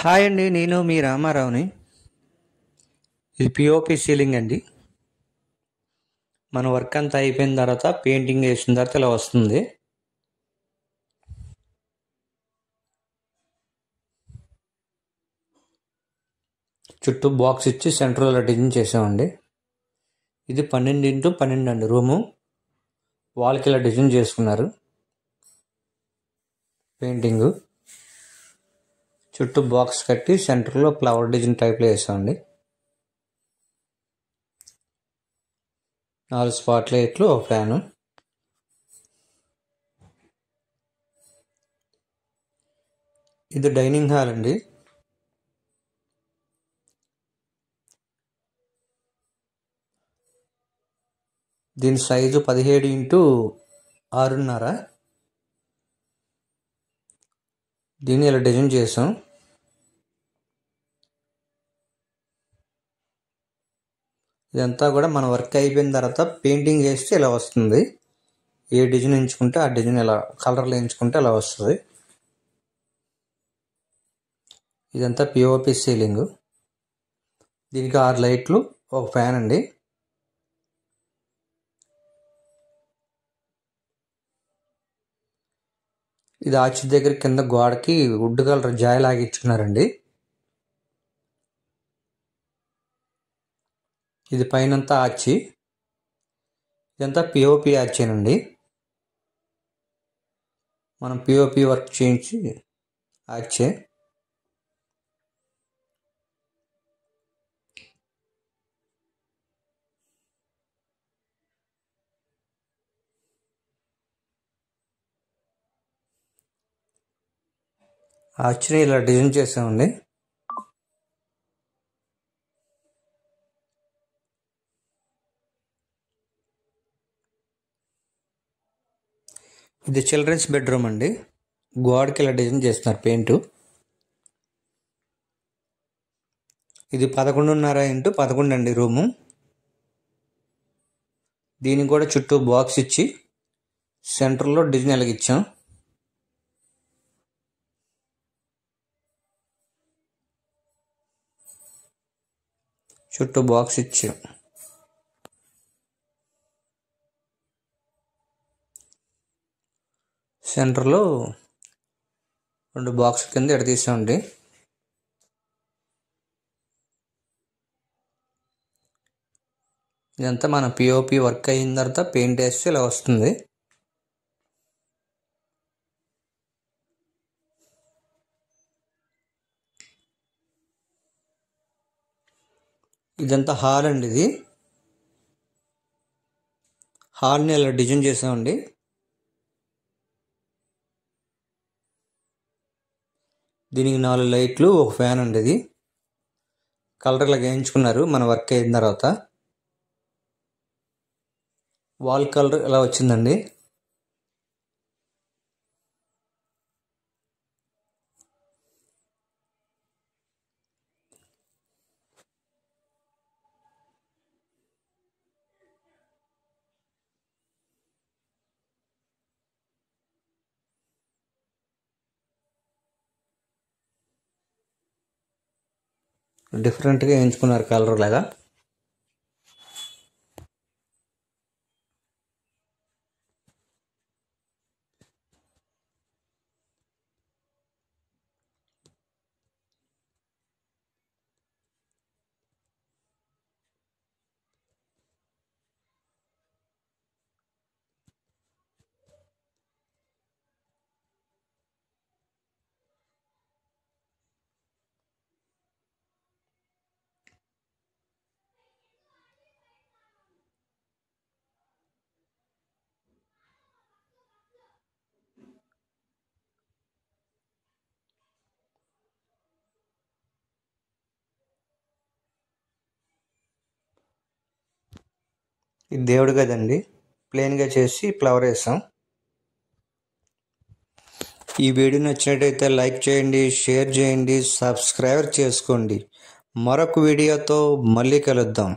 Hi అండి, నేను మీ రామారావుని. ఇది పిఓపి సీలింగ్ అండి. మన వర్క్ అంతా అయిపోయిన తర్వాత పెయింటింగ్ వేసిన తర్వాత ఇలా వస్తుంది. చుట్టూ బాక్స్ ఇచ్చి సెంటర్లో డిజైన్ చేసామండి. ఇది 12x12 అండి రూము. వాల్కి ఇలా డిజైన్ చేసుకున్నారు. పెయింటింగ్ చుట్టూ బాక్స్ కట్టి సెంటర్లో ఫ్లవర్ డిజైన్ టైప్లో వేసామండి. 4 స్పాట్ లైట్లు, ఒక ఫ్యాను. ఇది డైనింగ్ హాల్ అండి. దీని సైజు 17x6.5. దీన్ని ఇలా డిజైన్ చేసాం. ఇదంతా కూడా మన వర్క్ అయిపోయిన తర్వాత పెయింటింగ్ వేస్తే ఇలా వస్తుంది. ఏ డిజైన్ ఎంచుకుంటే ఆ డిజైన్ ఇలా కలర్లు ఎంచుకుంటే ఇలా వస్తుంది. ఇదంతా పిఓపి సీలింగ్. దీనికి 6 లైట్లు, ఒక ఫ్యాన్ అండి. ఇది ఆర్చ్ దగ్గర కింద గోడకి వుడ్ కలర్ జాయ్ లాగిచ్చుకున్నారండి. ఇది పైనంతా ఆర్చి. ఇదంతా పిఓపి ఆర్చేనండి. మనం పిఓపి వర్క్ చేయించి ఆర్చే. ఆర్చ్ని ఇలా డిజైన్ చేసామండి. ఇది చిల్డ్రన్స్ బెడ్రూమ్ అండి. గోడకి ఇలా డిజైన్ చేస్తున్నారు పెయింట్. ఇది 11.5x11 అండి రూము. దీనికి కూడా చుట్టూ బాక్స్ ఇచ్చి సెంటర్లో డిజైన్ ఎలాగిచ్చాం. చుట్టూ బాక్స్ ఇచ్చాం. సెంటర్లో 2 బాక్స్ కింద ఎడతీసామండి. ఇదంతా మన పిఓపి వర్క్ అయిన తర్వాత పెయింట్ వేస్తే ఇలా వస్తుంది. ఇదంతా హాల్ అండి. ఇది హాల్ని ఇలా డిజైన్ చేసామండి. దీనికి 4 లైట్లు, ఒక ఫ్యాన్ అండి. ఇది కలర్ ఇలా వేయించుకున్నారు మన వర్క్ అయిన తర్వాత. వాల్ కలర్ ఇలా వచ్చిందండి. డిఫరెంట్గా వేయించుకున్నారు కలర్ లాగా. ఇది దేవుడి గదండి. ప్లెయిన్గా చేసి ఫ్లవర్ వేసాం. ఈ వీడియో నచ్చినట్టయితే లైక్ చేయండి, షేర్ చేయండి, సబ్స్క్రైబ్ చేసుకోండి. మరొక వీడియోతో మళ్ళీ కలుద్దాం.